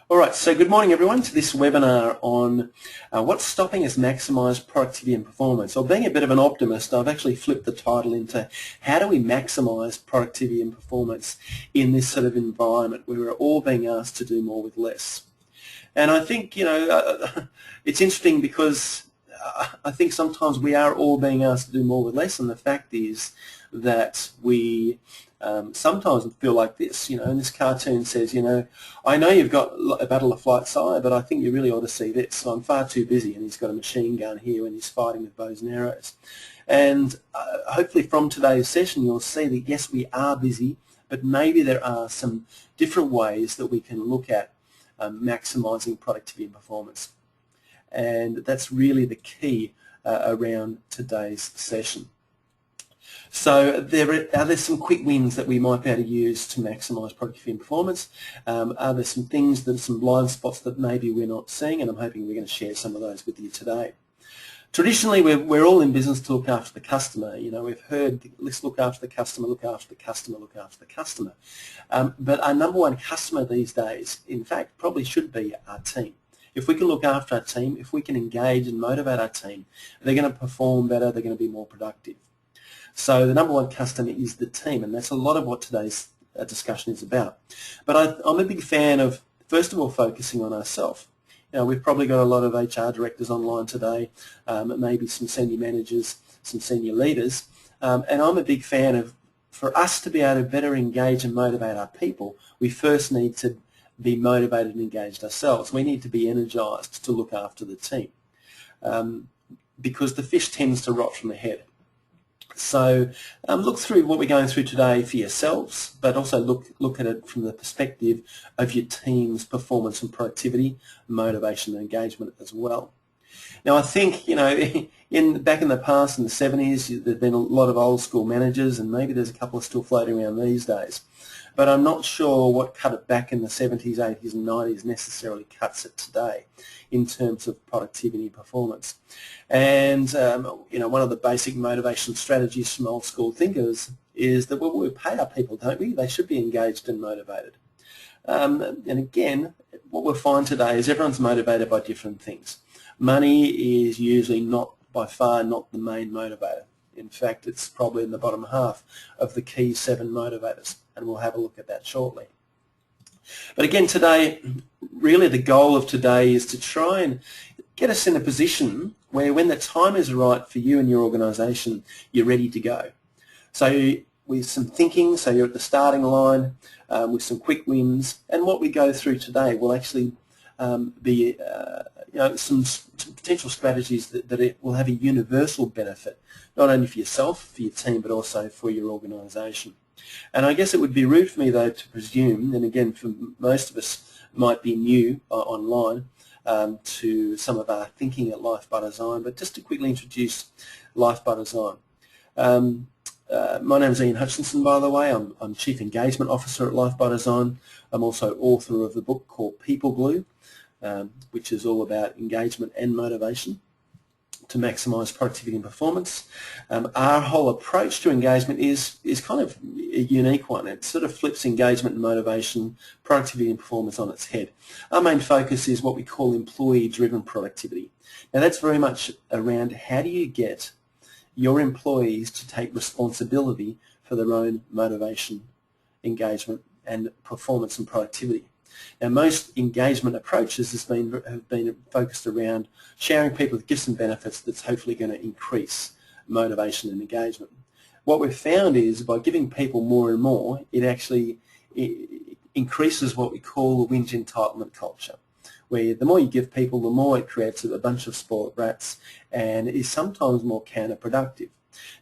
All right, so good morning everyone to this webinar on what's stopping us maximise productivity and performance. Well, being a bit of an optimist, I've actually flipped the title into how do we maximise productivity and performance in this sort of environment where we're all being asked to do more with less. And I think, it's interesting because I think sometimes we are all being asked to do more with less, and the fact is that we sometimes feel like this, and this cartoon says, I know you've got a battle of flight sire, but I think you really ought to see this. So I'm far too busy, and he's got a machine gun here and he's fighting with bows and arrows. And hopefully from today's session you'll see that yes, we are busy, but maybe there are some different ways that we can look at maximising productivity and performance. And that's really the key around today's session. So are there some quick wins that we might be able to use to maximise productivity and performance? Are there some things, some blind spots that maybe we're not seeing? And I'm hoping we're going to share some of those with you today. Traditionally, we're all in business to look after the customer. We've heard, let's look after the customer, look after the customer, look after the customer. But our number one customer these days, in fact, probably should be our team. If we can look after our team, if we can engage and motivate our team, they're going to perform better, they're going to be more productive. So the number one customer is the team, and that's a lot of what today's discussion is about. But I'm a big fan of, first of all, focusing on ourselves. We've probably got a lot of HR directors online today, maybe some senior managers, some senior leaders, and I'm a big fan of, for us to be able to better engage and motivate our people, we first need to be motivated and engaged ourselves. We need to be energised to look after the team, because the fish tends to rot from the head. So look through what we're going through today for yourselves, but also look at it from the perspective of your team's performance and productivity, motivation and engagement as well. Now I think, back in the past, in the 70s, there've been a lot of old school managers, and maybe there's a couple still floating around these days. But I'm not sure what cut it back in the 70s, 80s and 90s necessarily cuts it today in terms of productivity and performance. And one of the basic motivation strategies from old school thinkers is that we pay our people, don't we? They should be engaged and motivated. And again, what we'll find today is everyone's motivated by different things. Money is usually by far not the main motivator. In fact, it's probably in the bottom half of the key 7 motivators, and we'll have a look at that shortly. But again, today, really the goal of today is to try and get us in a position where when the time is right for you and your organisation, you're ready to go. So with some thinking, so you're at the starting line, with some quick wins, and what we go through today will actually be some potential strategies that it will have a universal benefit, not only for yourself, for your team, but also for your organisation. And I guess it would be rude for me, though, to presume, and again, for most of us might be new online to some of our thinking at Life by Design, but just to quickly introduce Life by Design. My name is Ian Hutchinson, by the way. I'm Chief Engagement Officer at Life by Design. I'm also author of the book called People Glue, which is all about engagement and motivation to maximise productivity and performance. Our whole approach to engagement is kind of a unique one. It sort of flips engagement and motivation, productivity and performance on its head. Our main focus is what we call employee-driven productivity. Now that's very much around how do you get your employees to take responsibility for their own motivation, engagement and performance and productivity. Now, most engagement approaches have been focused around sharing people with gifts and benefits that's hopefully going to increase motivation and engagement. What we've found is by giving people more and more, it actually increases what we call the whinge entitlement culture, where the more you give people, the more it creates a bunch of spoiled rats and is sometimes more counterproductive.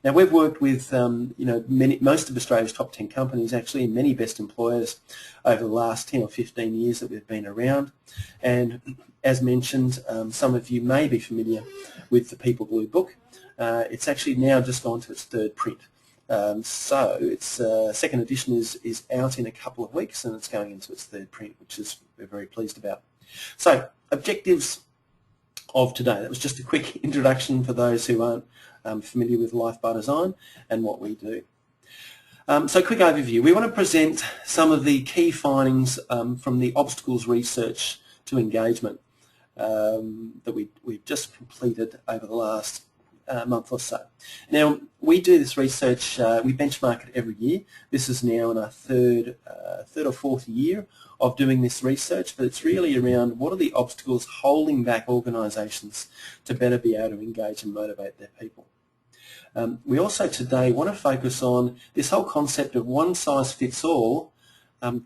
Now we've worked with most of Australia's top 10 companies, actually, and many best employers over the last 10 or 15 years that we've been around. And as mentioned, some of you may be familiar with the People Glue book. It's actually now just gone to its 3rd print. So its 2nd edition is out in a couple of weeks, and it's going into its 3rd print, which we're very pleased about. So objectives of today. That was just a quick introduction for those who aren't familiar with Life by Design and what we do. So quick overview. We want to present some of the key findings from the obstacles research to engagement that we've just completed over the last month or so. Now, we do this research, we benchmark it every year. This is now in our third or fourth year of doing this research, but it's really around what are the obstacles holding back organisations to better be able to engage and motivate their people. We also today want to focus on this whole concept of one size fits all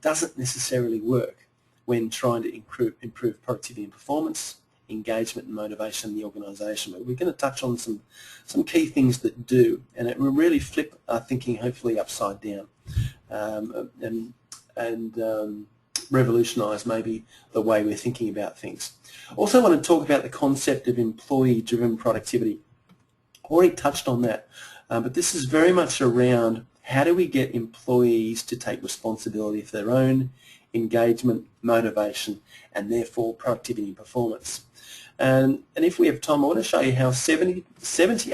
doesn't necessarily work when trying to improve productivity and performance, engagement and motivation in the organisation. But we're going to touch on some key things that do, and it will really flip our thinking hopefully upside down and revolutionise maybe the way we're thinking about things. Also want to talk about the concept of employee-driven productivity. Already touched on that, but this is very much around how do we get employees to take responsibility for their own engagement, motivation, and therefore productivity and performance. And if we have time, I want to show you how 70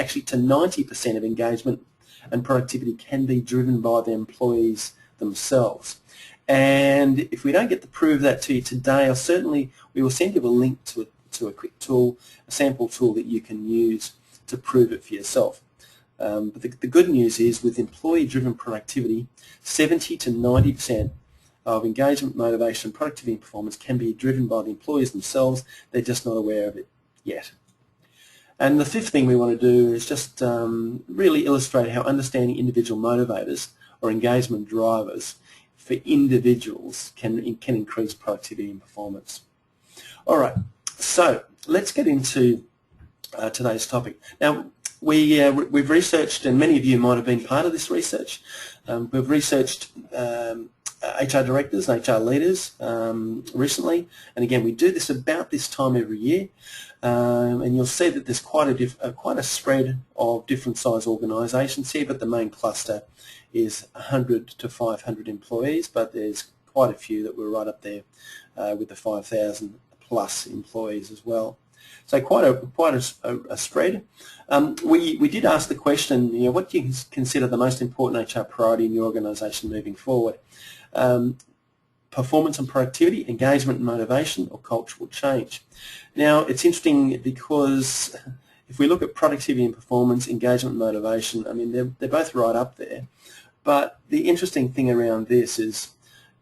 actually to 90% of engagement and productivity can be driven by the employees themselves. And if we don't get to prove that to you today, we will send you a link to a quick tool, a sample tool that you can use to prove it for yourself. But the good news is with employee-driven productivity, 70 to 90% of engagement, motivation, productivity and performance can be driven by the employees themselves. They're just not aware of it yet. And the fifth thing we want to do is just really illustrate how understanding individual motivators or engagement drivers for individuals can increase productivity and performance. All right, so let's get into today's topic. Now, we've researched, and many of you might have been part of this research, we've researched HR directors, HR leaders recently, and again we do this about this time every year, and you'll see that there's quite a spread of different size organisations here, but the main cluster is 100 to 500 employees, but there's quite a few that were right up there with the 5,000 plus employees as well. So quite a spread. We did ask the question, what do you consider the most important HR priority in your organisation moving forward? Performance and productivity, engagement and motivation, or cultural change? Now, it's interesting because if we look at productivity and performance, engagement and motivation, I mean, they're both right up there. But the interesting thing around this is,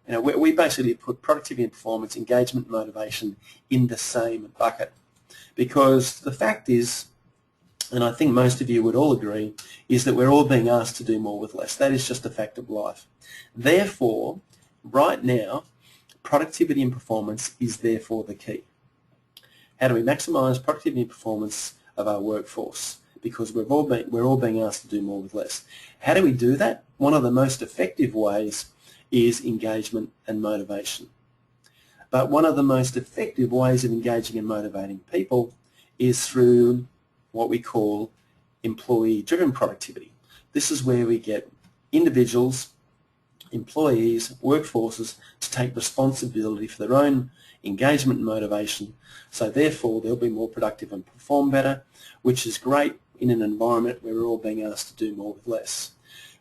we basically put productivity and performance, engagement and motivation in the same bucket. Because the fact is, and I think most of you would all agree, is that we're all being asked to do more with less. That is just a fact of life. Therefore, right now, productivity and performance is therefore the key. How do we maximise productivity and performance of our workforce? Because we're all being asked to do more with less. How do we do that? One of the most effective ways is engagement and motivation. But one of the most effective ways of engaging and motivating people is through what we call employee-driven productivity. This is where we get individuals, employees, workforces to take responsibility for their own engagement and motivation, so therefore they'll be more productive and perform better, which is great in an environment where we're all being asked to do more with less.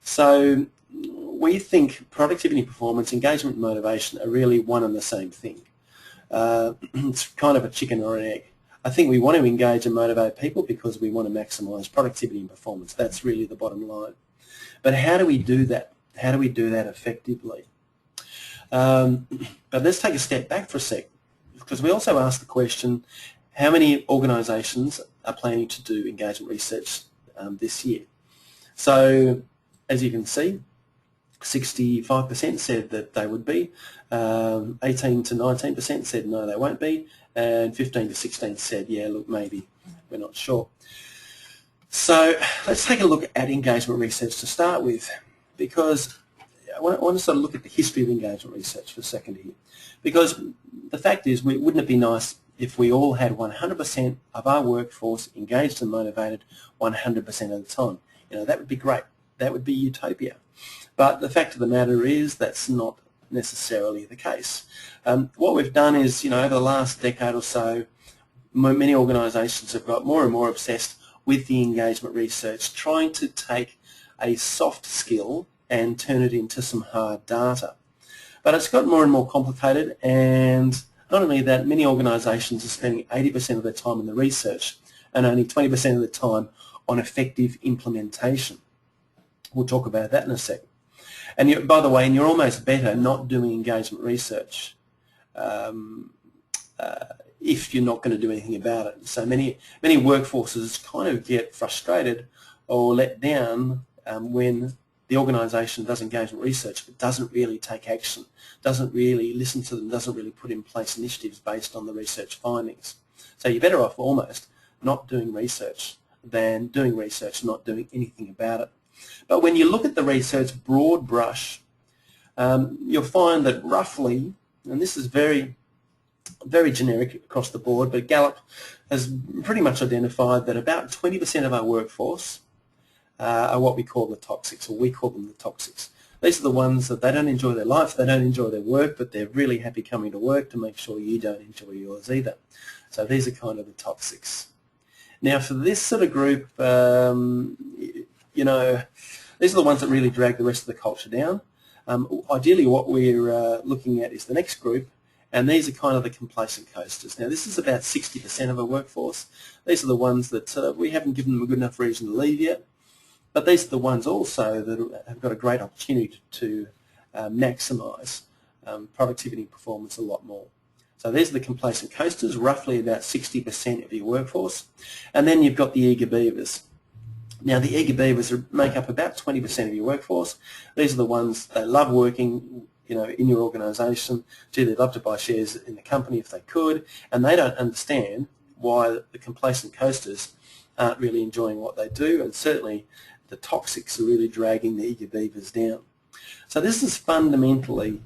So we think productivity, performance, engagement and motivation are really one and the same thing. It's kind of a chicken or an egg. I think we want to engage and motivate people because we want to maximise productivity and performance. That's really the bottom line. But how do we do that? How do we do that effectively? But let's take a step back for a sec, because we also ask the question, how many organisations are planning to do engagement research this year? So, as you can see, 65% said that they would be, 18 to 19% said no, they won't be, and 15 to 16 said, yeah, look, maybe, we're not sure. So let's take a look at engagement research to start with, because I want to sort of look at the history of engagement research for a second here. Because the fact is, wouldn't it be nice if we all had 100% of our workforce engaged and motivated 100% of the time? That would be great. That would be utopia. But the fact of the matter is that's not necessarily the case. What we've done is, over the last decade or so, many organisations have got more and more obsessed with the engagement research, trying to take a soft skill and turn it into some hard data. But it's got more and more complicated, and not only that, many organisations are spending 80% of their time in the research and only 20% of the time on effective implementation. We'll talk about that in a second. And by the way, and you're almost better not doing engagement research if you're not going to do anything about it. So many workforces kind of get frustrated or let down when the organisation does engagement research but doesn't really take action, doesn't really listen to them, doesn't really put in place initiatives based on the research findings. So you're better off almost not doing research than doing research and not doing anything about it. But when you look at the research broad brush, you'll find that roughly, and this is very generic across the board, but Gallup has pretty much identified that about 20% of our workforce are what we call the toxics, or we call them the toxics. These are the ones that they don't enjoy their life, they don't enjoy their work, but they're really happy coming to work to make sure you don't enjoy yours either. So these are kind of the toxics. Now for this sort of group, you know, these are the ones that really drag the rest of the culture down. Ideally what we're looking at is the next group, and these are kind of the complacent coasters. Now this is about 60% of our workforce. These are the ones that we haven't given them a good enough reason to leave yet, but these are the ones also that have got a great opportunity to maximise productivity and performance a lot more. So these are the complacent coasters, roughly about 60% of your workforce. And then you've got the eager beavers. Now the eager beavers make up about 20% of your workforce. These are the ones that love working, you know, in your organisation. Gee, they'd love to buy shares in the company if they could, and they don't understand why the complacent coasters aren't really enjoying what they do, and certainly the toxics are really dragging the eager beavers down. So this is fundamentally,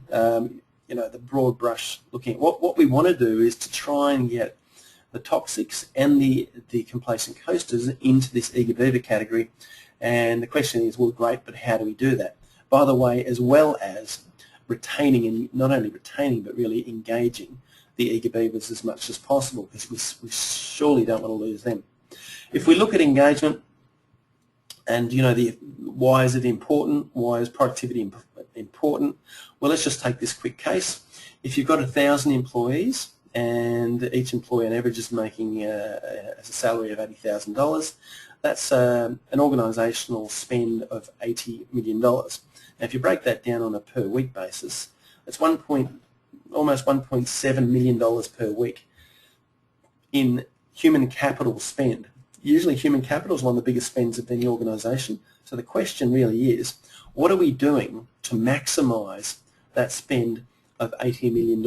you know, the broad brush looking at what we want to do is to try and get the toxics and the complacent coasters into this eager beaver category. And the question is, well, great, but how do we do that? By the way, as well as retaining, and not only retaining, but really engaging the eager beavers as much as possible, because we surely don't want to lose them. If we look at engagement, and you know, why is it important? Why is productivity important? Well, let's just take this quick case. If you've got 1,000 employees and each employee on average is making a salary of $80,000, that's an organisational spend of $80 million. Now, if you break that down on a per week basis, it's almost $1.7 million per week in human capital spend. Usually human capital is one of the biggest spends of any organisation. So the question really is, what are we doing to maximise that spend of $80 million?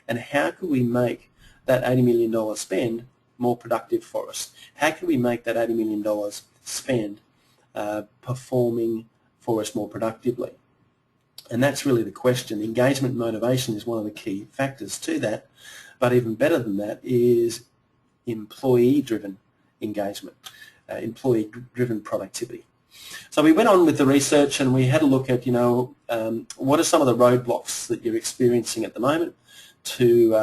And how can we make that $80 million spend more productive for us? How can we make that $80 million spend performing for us more productively? And that's really the question. Engagement and motivation is one of the key factors to that, but even better than that is employee-driven engagement, employee-driven productivity. So we went on with the research and we had a look at, you know, what are some of the roadblocks that you're experiencing at the moment to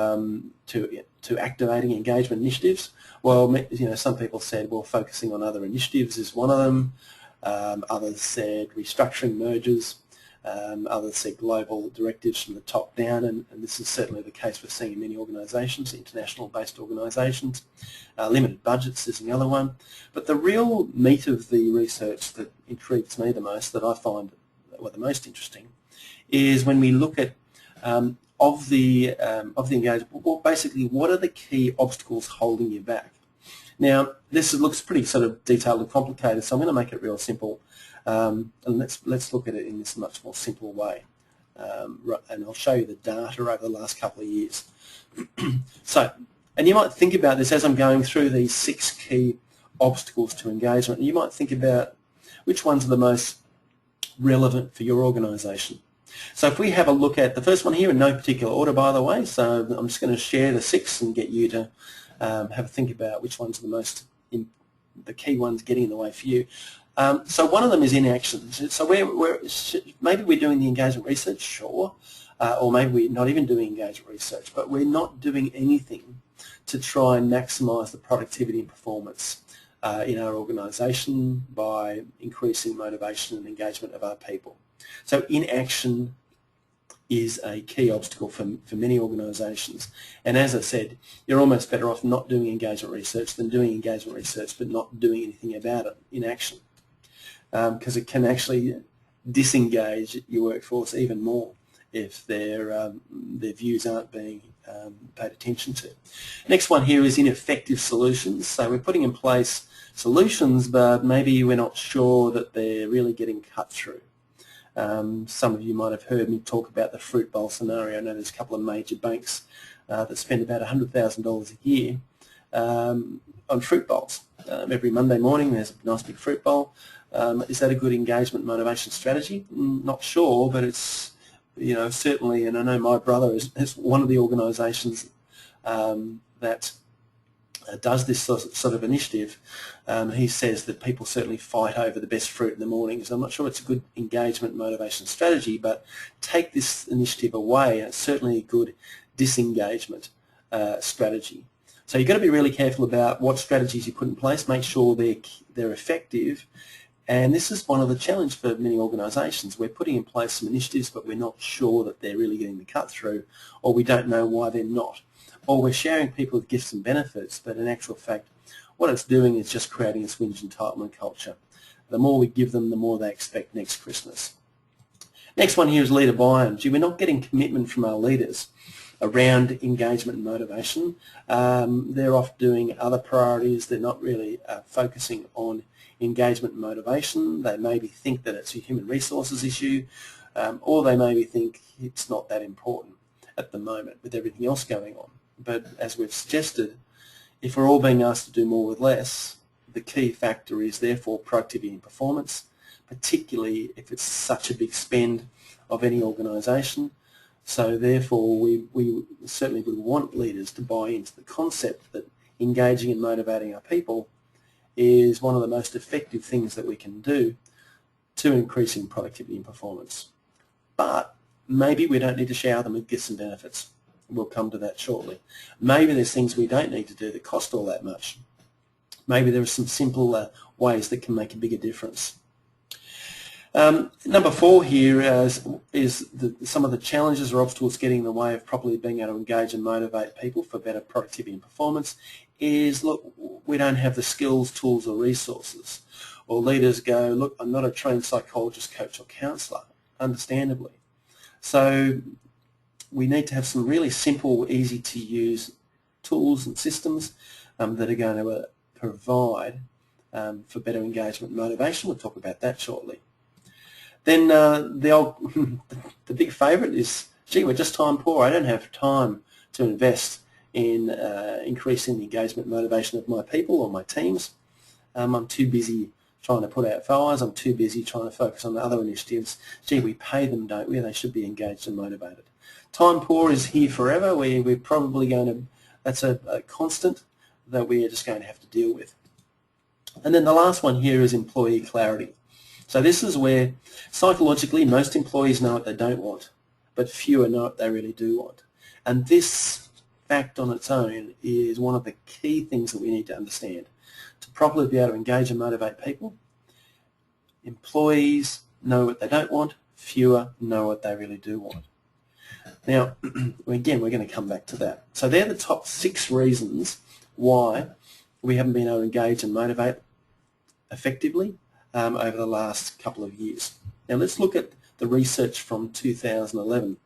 activating engagement initiatives. Well, you know, some people said, well, focusing on other initiatives is one of them. Others said restructuring mergers. Others said global directives from the top down, and this is certainly the case we're seeing in many organisations, international-based organisations. Limited budgets is another one. But the real meat of the research that intrigues me the most, that I find the most interesting, is when we look at of the engagement. Well, basically, what are the key obstacles holding you back? Now, this looks pretty sort of detailed and complicated, so I'm going to make it real simple. And let's look at it in this much more simple way, and I'll show you the data over the last couple of years. So, and you might think about this as I'm going through these 6 key obstacles to engagement. You might think about which ones are the most relevant for your organisation. So if we have a look at the first one here, in no particular order, by the way, so I'm just going to share the 6 and get you to have a think about which ones are the key ones getting in the way for you. So one of them is inaction. So maybe we're doing the engagement research, sure, or maybe we're not even doing engagement research, but we're not doing anything to try and maximise the productivity and performance in our organisation by increasing motivation and engagement of our people. So inaction is a key obstacle for many organisations. And as I said, you're almost better off not doing engagement research than doing engagement research but not doing anything about it, inaction, because it can actually disengage your workforce even more if their views aren't being paid attention to. Next one here is ineffective solutions. So we're putting in place solutions, but maybe we're not sure that they're really getting cut through. Some of you might have heard me talk about the fruit bowl scenario. I know there's a couple of major banks that spend about $100,000 a year on fruit bowls. Every Monday morning there's a nice big fruit bowl. Is that a good engagement motivation strategy? Not sure, but it's, you know, certainly, and I know my brother is one of the organisations that does this sort of initiative. He says that people certainly fight over the best fruit in the morning, so I'm not sure it's a good engagement motivation strategy, but take this initiative away, it's certainly a good disengagement strategy. So you've got to be really careful about what strategies you put in place, make sure they're effective. And this is one of the challenges for many organisations. We're putting in place some initiatives, but we're not sure that they're really getting the cut through, or we don't know why they're not. Or we're sharing people with gifts and benefits, but in actual fact, what it's doing is just creating a whinge entitlement culture. The more we give them, the more they expect next Christmas. Next one here is leader buy-in. Gee, we're not getting commitment from our leaders around engagement and motivation. They're off doing other priorities. They're not really focusing on engagement and motivation. They maybe think that it's a human resources issue, or they maybe think it's not that important at the moment with everything else going on. But as we've suggested, if we're all being asked to do more with less, the key factor is therefore productivity and performance, particularly if it's such a big spend of any organisation. So therefore we certainly would want leaders to buy into the concept that engaging and motivating our people is one of the most effective things that we can do to increasing productivity and performance. But maybe we don't need to shower them with gifts and benefits. We'll come to that shortly. Maybe there's things we don't need to do that cost all that much. Maybe there are some simple ways that can make a bigger difference. Number 4 here is some of the challenges or obstacles getting in the way of properly being able to engage and motivate people for better productivity and performance is, look, we don't have the skills, tools or resources. Or leaders go, look, I'm not a trained psychologist, coach or counsellor, understandably. So we need to have some really simple, easy to use tools and systems that are going to provide for better engagement and motivation. We'll talk about that shortly. Then the big favourite is, gee, we're just time poor. I don't have time to invest in increasing the engagement and motivation of my people or my teams. I'm too busy trying to put out fires. I'm too busy trying to focus on the other initiatives. Gee, we pay them, don't we? They should be engaged and motivated. Time poor is here forever. We're probably going to, that's a constant that we're just going to have to deal with. And then the last one here is employee clarity. So this is where psychologically most employees know what they don't want, but fewer know what they really do want. And this fact on its own is one of the key things that we need to understand. To properly be able to engage and motivate people, employees know what they don't want, fewer know what they really do want. Now, again, we're going to come back to that. So they're the top 6 reasons why we haven't been able to engage and motivate effectively over the last couple of years. Now let's look at the research from 2011.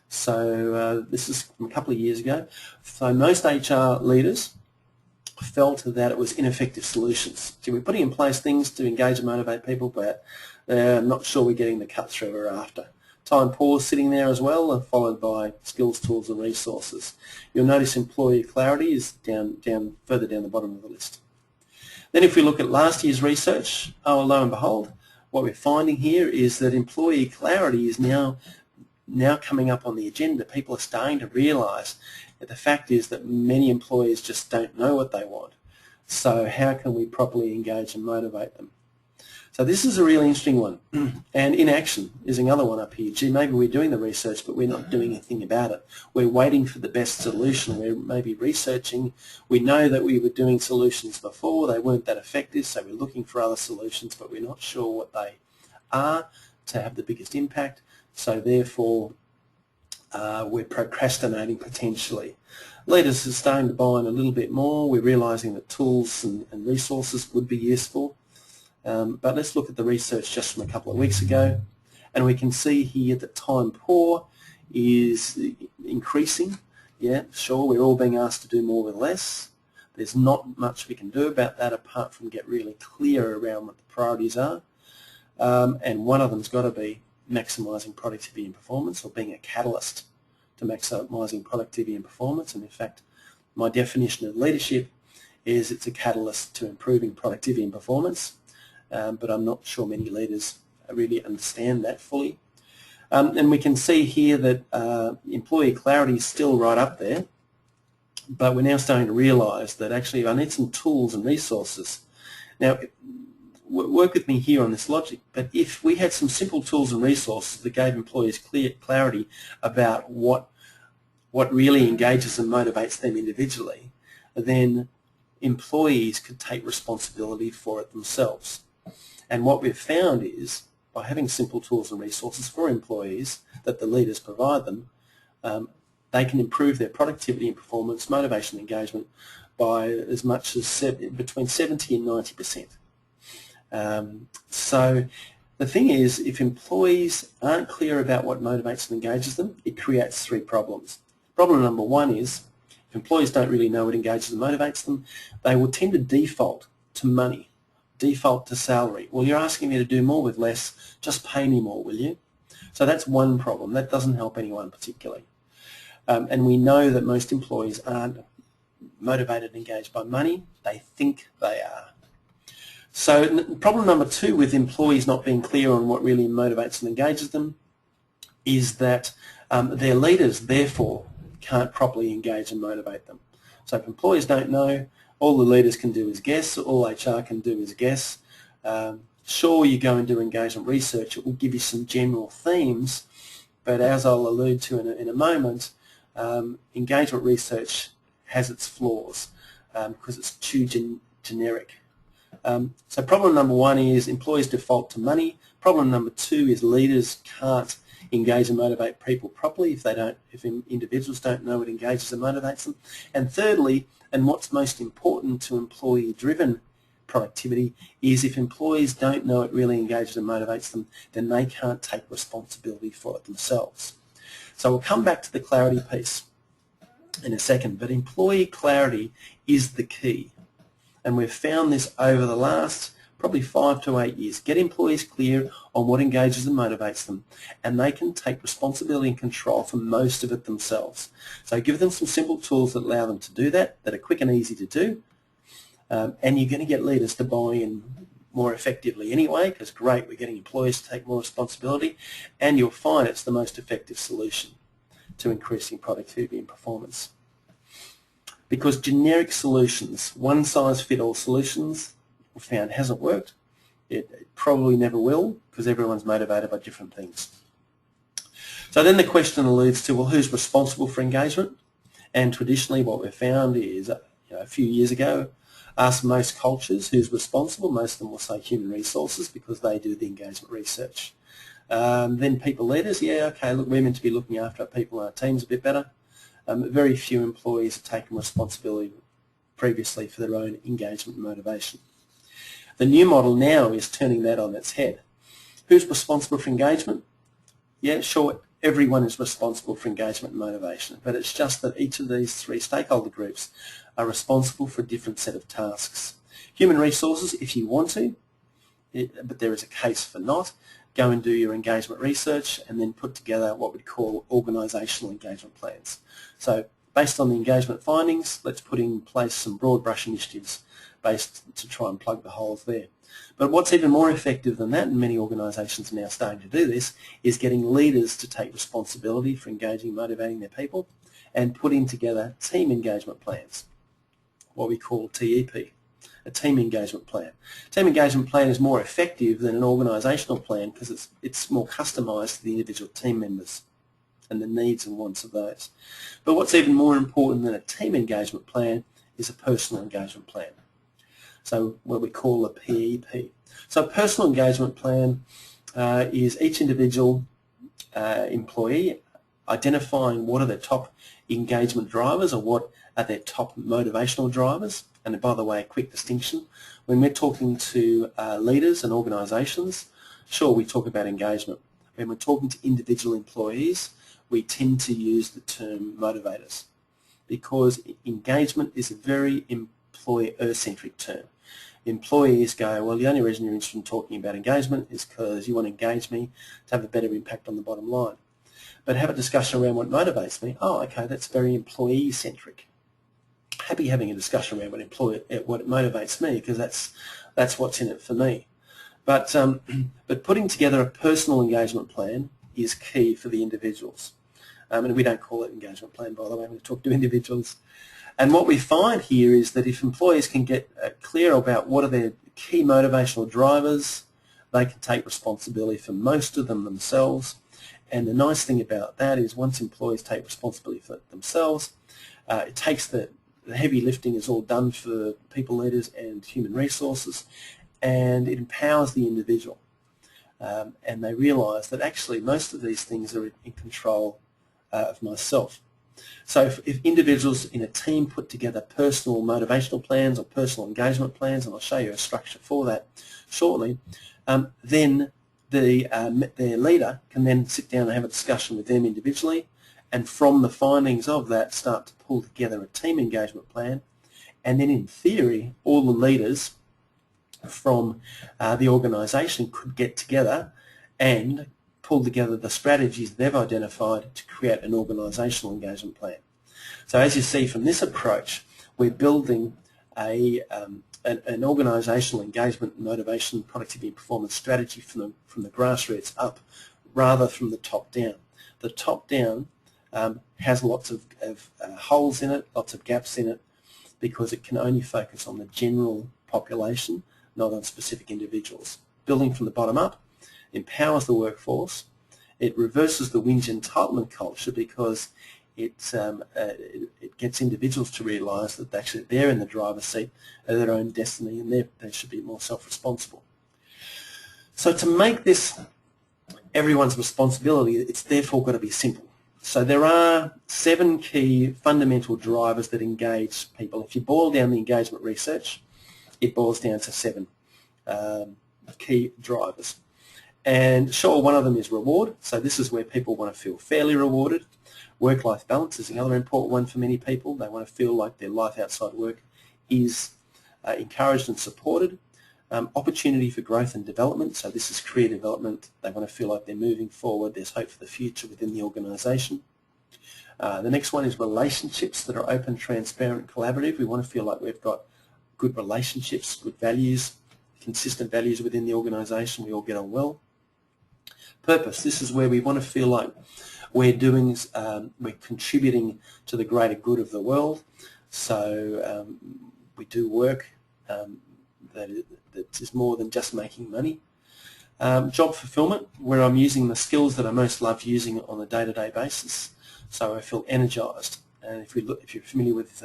So this is from a couple of years ago. So most HR leaders felt that it was ineffective solutions. So we're putting in place things to engage and motivate people, but I'm not sure we're getting the cut through we're after. Time poor sitting there as well, followed by skills, tools and resources. You'll notice employee clarity is further down the bottom of the list. Then if we look at last year's research, lo and behold, what we're finding here is that employee clarity is now coming up on the agenda. People are starting to realise that the fact is that many employees just don't know what they want. So how can we properly engage and motivate them? So this is a really interesting one. And inaction is another one up here. Gee, maybe we're doing the research, but we're not doing anything about it. We're waiting for the best solution. We're maybe researching. We know that we were doing solutions before. They weren't that effective, so we're looking for other solutions, but we're not sure what they are. to have the biggest impact, so therefore we're procrastinating potentially. Leaders are starting to buy in a little bit more. We're realising that tools and resources would be useful. But let's look at the research just from a couple of weeks ago, and we can see here that time poor is increasing. Yeah, sure, we're all being asked to do more with less. There's not much we can do about that apart from get really clear around what the priorities are. And one of them's got to be maximising productivity and performance, or being a catalyst to maximising productivity and performance. And in fact, my definition of leadership is it's a catalyst to improving productivity and performance, but I'm not sure many leaders really understand that fully. And we can see here that employee clarity is still right up there, but we're now starting to realise that actually I need some tools and resources. Now, work with me here on this logic, but if we had some simple tools and resources that gave employees clear clarity about what really engages and motivates them individually, then employees could take responsibility for it themselves. And what we've found is, by having simple tools and resources for employees that the leaders provide them, they can improve their productivity and performance, motivation and engagement by as much as between 70 and 90%. So the thing is, if employees aren't clear about what motivates and engages them, it creates three problems. Problem number one is, if employees don't really know what engages and motivates them, they will tend to default to money, default to salary. Well, you're asking me to do more with less, just pay me more, will you? So that's one problem. That doesn't help anyone particularly. And we know that most employees aren't motivated and engaged by money. They think they are. So problem number two with employees not being clear on what really motivates and engages them is that their leaders, therefore, can't properly engage and motivate them. So if employees don't know, all the leaders can do is guess, all HR can do is guess. Sure, you go and do engagement research, it will give you some general themes, but as I'll allude to in a moment, engagement research has its flaws because it's too generic. So problem number one is employees default to money. Problem number two is leaders can't engage and motivate people properly if individuals don't know what engages and motivates them. And thirdly, and what's most important to employee-driven productivity, is if employees don't know it really engages and motivates them, then they can't take responsibility for it themselves. So we'll come back to the clarity piece in a second, but employee clarity is the key. And we've found this over the last probably 5 to 8 years. Get employees clear on what engages and motivates them, and they can take responsibility and control for most of it themselves. So give them some simple tools that allow them to do that are quick and easy to do, and you're going to get leaders to buy in more effectively anyway, because great, we're getting employees to take more responsibility, and you'll find it's the most effective solution to increasing productivity and performance. Because generic solutions, one-size-fits-all solutions, we found hasn't worked. It probably never will, because everyone's motivated by different things. So then the question alludes to, well, who's responsible for engagement? And traditionally what we've found is, a few years ago, ask most cultures who's responsible. Most of them will say human resources because they do the engagement research. Then people leaders, yeah, okay, look, we're meant to be looking after our people and our teams a bit better. Very few employees have taken responsibility previously for their own engagement and motivation. The new model now is turning that on its head. Who's responsible for engagement? Yeah, sure, everyone is responsible for engagement and motivation, but it's just that each of these three stakeholder groups are responsible for a different set of tasks. Human resources, if you want to, but there is a case for not, go and do your engagement research and then put together what we'd call organisational engagement plans. So based on the engagement findings, let's put in place some broad brush initiatives based to try and plug the holes there. But what's even more effective than that, and many organisations are now starting to do this, is getting leaders to take responsibility for engaging and motivating their people and putting together team engagement plans, what we call TEP. A team engagement plan. Team engagement plan is more effective than an organisational plan because it's more customised to the individual team members and the needs and wants of those. But what's even more important than a team engagement plan is a personal engagement plan. So what we call a PEP. So a personal engagement plan is each individual employee identifying what are their top engagement drivers or what are their top motivational drivers. And by the way, a quick distinction, when we're talking to leaders and organisations, sure, we talk about engagement. When we're talking to individual employees, we tend to use the term motivators because engagement is a very employer-centric term. Employees go, well, the only reason you're interested in talking about engagement is because you want to engage me to have a better impact on the bottom line. But have a discussion around what motivates me. Oh, okay, that's very employee-centric. Happy having a discussion around what motivates me because that's what's in it for me. But putting together a personal engagement plan is key for the individuals. And we don't call it engagement plan, by the way, when we talk to individuals. And what we find here is that if employees can get clear about what are their key motivational drivers, they can take responsibility for most of them themselves. And the nice thing about that is once employees take responsibility for themselves, it takes the heavy lifting is all done for people leaders and human resources, and it empowers the individual. And they realise that actually most of these things are in control of myself. So if individuals in a team put together personal motivational plans or personal engagement plans, and I'll show you a structure for that shortly, then their leader can then sit down and have a discussion with them individually, and from the findings of that start to pull together a team engagement plan. And then in theory, all the leaders from the organisation could get together and pull together the strategies they've identified to create an organisational engagement plan. So as you see from this approach, we're building an organisational engagement, motivation, productivity and performance strategy from the grassroots up rather from the top down. The top down has lots of holes in it, lots of gaps in it, because it can only focus on the general population, not on specific individuals. Building from the bottom up empowers the workforce. It reverses the whinge entitlement culture because it gets individuals to realise that actually they're in the driver's seat of their own destiny and they should be more self-responsible. So to make this everyone's responsibility, it's therefore got to be simple. So there are 7 key fundamental drivers that engage people. If you boil down the engagement research, it boils down to 7 key drivers. And sure, one of them is reward. So this is where people want to feel fairly rewarded. Work-life balance is another important one for many people. They want to feel like their life outside work is encouraged and supported. Opportunity for growth and development. So this is career development. They want to feel like they're moving forward. There's hope for the future within the organisation. The next one is relationships that are open, transparent, collaborative. We want to feel like we've got good relationships, good values, consistent values within the organisation. We all get on well. Purpose. This is where we want to feel like we're contributing to the greater good of the world. So we do work that is more than just making money. Job fulfillment, where I'm using the skills that I most love using on a day-to-day basis. So I feel energised. And if you're familiar with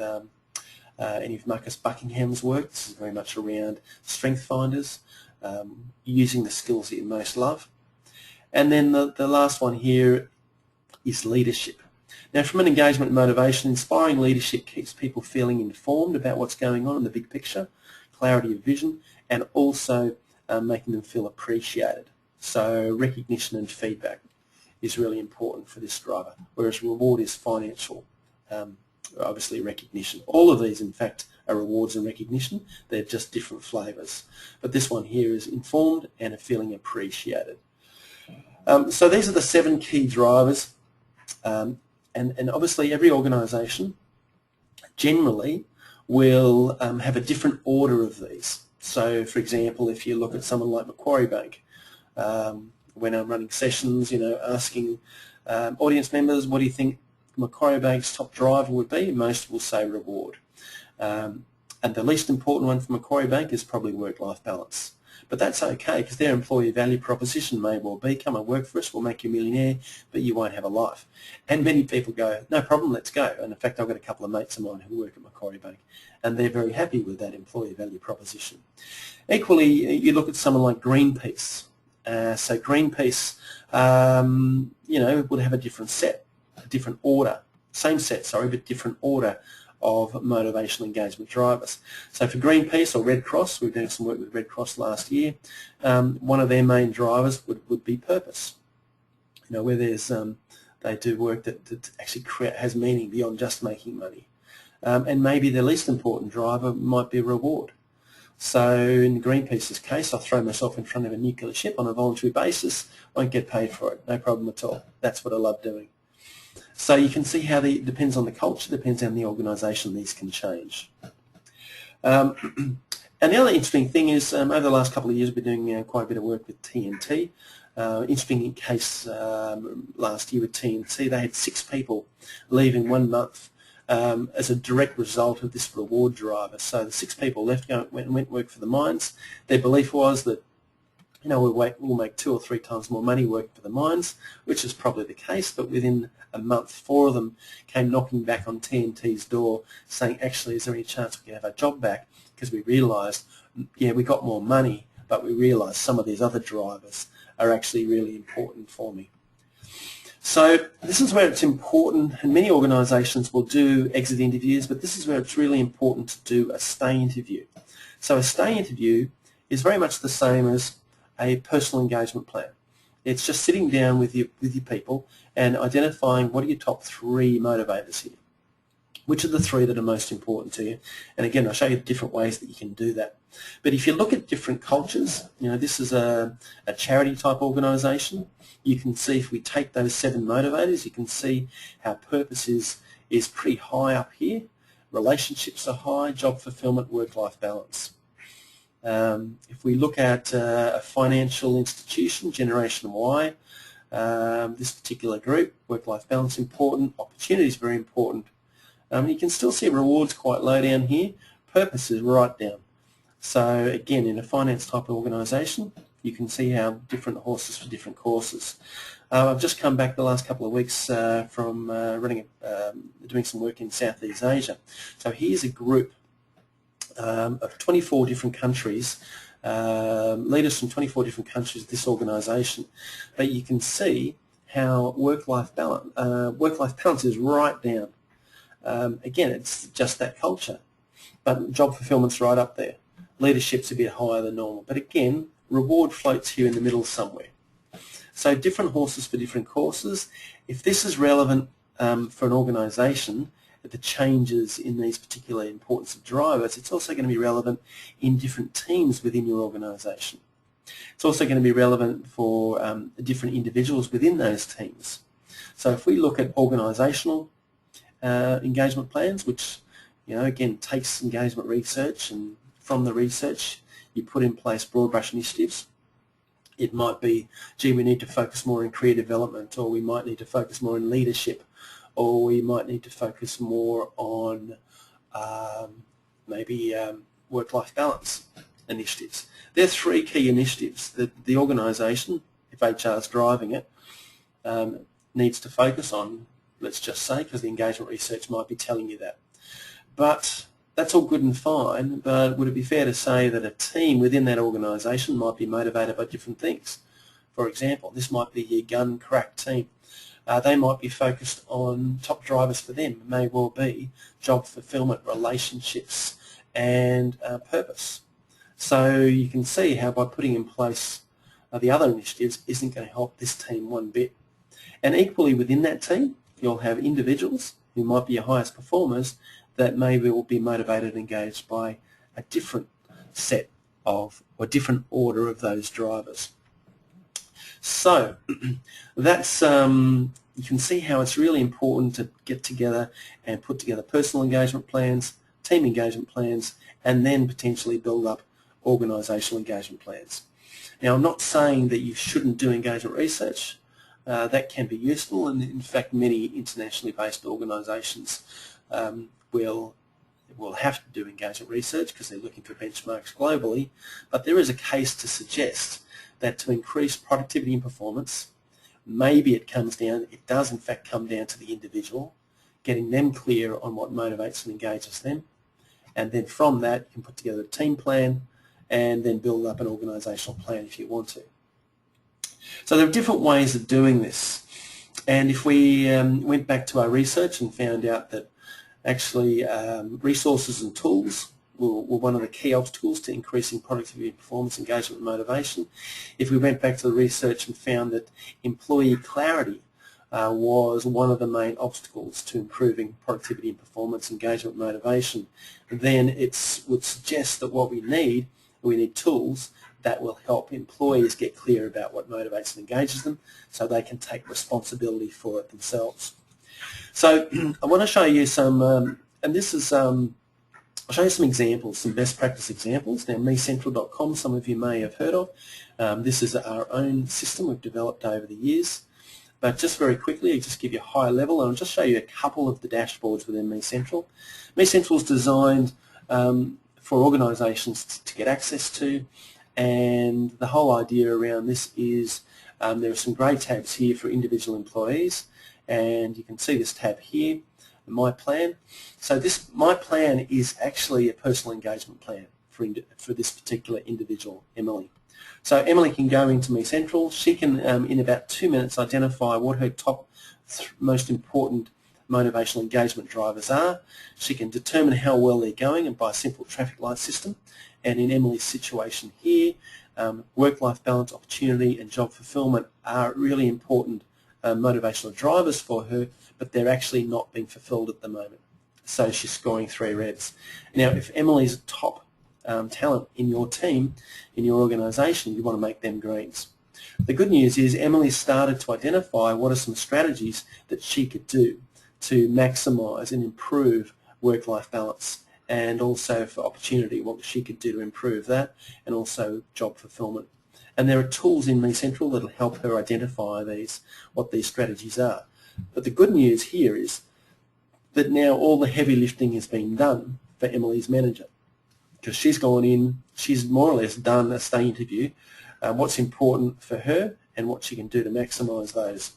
any of Marcus Buckingham's work, this is very much around strength finders, using the skills that you most love. And then the last one here is leadership. Now, from an engagement motivation, inspiring leadership keeps people feeling informed about what's going on in the big picture, clarity of vision, and also making them feel appreciated. So recognition and feedback is really important for this driver, whereas reward is financial, obviously recognition. All of these, in fact, are rewards and recognition. They're just different flavours. But this one here is informed and feeling appreciated. So these are the 7 key drivers, and obviously every organisation generally will have a different order of these. So, for example, if you look at someone like Macquarie Bank, when I'm running sessions, asking audience members, what do you think Macquarie Bank's top driver would be? Most will say reward. And the least important one for Macquarie Bank is probably work-life balance. But that's okay, because their employee value proposition may well be, come and work for us, we'll make you a millionaire, but you won't have a life. And many people go, no problem, let's go. And in fact, I've got a couple of mates of mine who work at Macquarie Bank, and they're very happy with that employee value proposition. Equally, you look at someone like Greenpeace. So Greenpeace, would have a different set, a different order, same set, sorry, but different order of motivational engagement drivers. So for Greenpeace or Red Cross, we've done some work with Red Cross last year, one of their main drivers would be purpose. Where there's, they do work that actually has meaning beyond just making money. And maybe the least important driver might be reward. So in Greenpeace's case, I'll throw myself in front of a nuclear ship on a voluntary basis, won't get paid for it, no problem at all. That's what I love doing. So you can see how it depends on the culture, depends on the organisation, these can change. And the other interesting thing is, over the last couple of years, we've been doing quite a bit of work with TNT. Interesting case last year with TNT, they had 6 people leaving 1 month as a direct result of this reward driver. So the 6 people left, went and worked for the mines. Their belief was that we'll make 2 or 3 times more money working for the mines, which is probably the case, but within a month 4 of them came knocking back on TNT's door saying, actually, is there any chance we can have our job back? Because we realised, yeah, we got more money, but we realised some of these other drivers are actually really important for me. So this is where it's important, and many organisations will do exit interviews, but this is where it's really important to do a stay interview. So a stay interview is very much the same as a personal engagement plan. It's just sitting down with your people and identifying what are your top 3 motivators here. Which are the 3 that are most important to you? And again, I'll show you different ways that you can do that. But if you look at different cultures, this is a charity type organisation. You can see if we take those 7 motivators, you can see how purpose is pretty high up here. Relationships are high, job fulfillment, work-life balance. If we look at a financial institution, Generation Y, this particular group, work-life balance important, opportunity is very important. You can still see rewards quite low down here, purpose is right down. So again, in a finance type of organisation, you can see how different horses for different courses. I've just come back the last couple of weeks from doing some work in Southeast Asia. So here's a group of 24 different countries, leaders from 24 different countries of this organisation. But you can see how work-life balance is right down. Again, it's just that culture, but job fulfillment's right up there. Leadership's a bit higher than normal, but again, reward floats here in the middle somewhere. So different horses for different courses. If this is relevant for an organisation, the changes in these particular importance of drivers, it's also going to be relevant in different teams within your organisation. It's also going to be relevant for different individuals within those teams. So if we look at organisational engagement plans, which again takes engagement research, and from the research you put in place broad brush initiatives. It might be, gee, we need to focus more on career development, or we might need to focus more on leadership, or we might need to focus more on maybe work-life balance initiatives. There are 3 key initiatives that the organisation, if HR is driving it, needs to focus on, let's just say, because the engagement research might be telling you that. But that's all good and fine, but would it be fair to say that a team within that organisation might be motivated by different things? For example, this might be your gun crack team. They might be focused on top drivers for them. It may well be job fulfillment, relationships, and purpose. So you can see how by putting in place the other initiatives isn't going to help this team one bit. And equally within that team, you'll have individuals who might be your highest performers that maybe will be motivated and engaged by a different set of, or different order of those drivers. So that's, you can see how it's really important to get together and put together personal engagement plans, team engagement plans, and then potentially build up organisational engagement plans. Now, I'm not saying that you shouldn't do engagement research. That can be useful, and in fact many internationally based organisations will have to do engagement research because they're looking for benchmarks globally, but there is a case to suggest that to increase productivity and performance, maybe it does in fact come down to the individual, getting them clear on what motivates and engages them, and then from that you can put together a team plan and then build up an organisational plan if you want to. So there are different ways of doing this, and if we went back to our research and found out that actually resources and tools were one of the key obstacles to increasing productivity, performance, engagement and motivation. If we went back to the research and found that employee clarity was one of the main obstacles to improving productivity and performance, engagement and motivation, then it would suggest that what we need tools that will help employees get clear about what motivates and engages them so they can take responsibility for it themselves. So I want to show you some, and this is, I'll show you some examples, some best practice examples. Now, mecentral.com, some of you may have heard of. This is our own system we've developed over the years. But just very quickly, I'll just give you a high level, and I'll just show you a couple of the dashboards within MeCentral. MeCentral is designed for organisations to get access to, and the whole idea around this is there are some great tabs here for individual employees, and you can see this tab here, My Plan. So this My Plan is actually a personal engagement plan for this particular individual, Emily. So Emily can go into MeCentral. She can, in about 2 minutes, identify what her top most important motivational engagement drivers are. She can determine how well they're going and by a simple traffic light system. And in Emily's situation here, work-life balance, opportunity and job fulfillment are really important motivational drivers for her, but they're actually not being fulfilled at the moment. So she's scoring 3 reds. Now, if Emily's a top talent in your team, in your organisation, you want to make them greens. The good news is Emily started to identify what are some strategies that she could do to maximise and improve work-life balance, and also for opportunity, what she could do to improve that, and also job fulfillment. And there are tools in MeCentral that will help her identify what these strategies are. But the good news here is that now all the heavy lifting has been done for Emily's manager, because she's gone in, she's more or less done a stay interview, what's important for her and what she can do to maximise those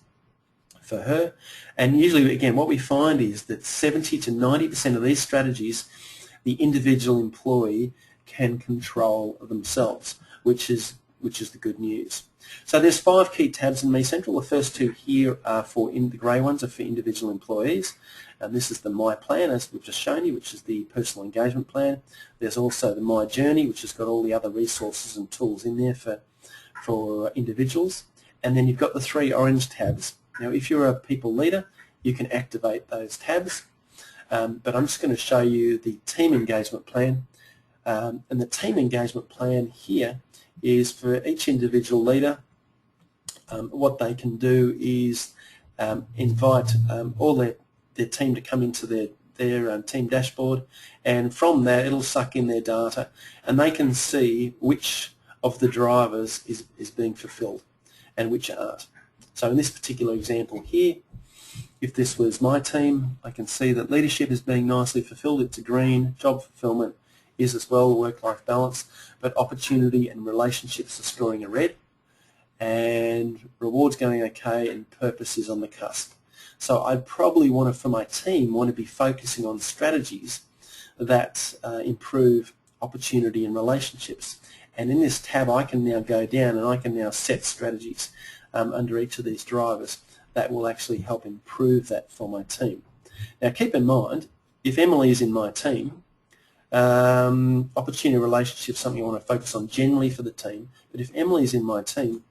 for her. And usually, again, what we find is that 70 to 90% of these strategies the individual employee can control themselves, which is the good news. So there's 5 key tabs in MeCentral. The first 2 here are the grey ones are for individual employees. And this is the My Plan, as we've just shown you, which is the personal engagement plan. There's also the My Journey, which has got all the other resources and tools in there for individuals. And then you've got the 3 orange tabs. Now, if you're a people leader, you can activate those tabs. But I'm just going to show you the team engagement plan. And the team engagement plan here is for each individual leader. What they can do is invite all their team to come into their team dashboard, and from that it'll suck in their data and they can see which of the drivers is being fulfilled and which aren't. So in this particular example here, if this was my team, I can see that leadership is being nicely fulfilled. It's a green. Job fulfillment is as well, work-life balance, but opportunity and relationships are scoring a red, and rewards going okay, and purpose is on the cusp. So I probably want to, for my team, want to be focusing on strategies that improve opportunity and relationships. And in this tab, I can now go down and I can now set strategies under each of these drivers that will actually help improve that for my team. Now, keep in mind, if Emily is in my team, opportunity relationship is something I want to focus on generally for the team. But if Emily is in my team,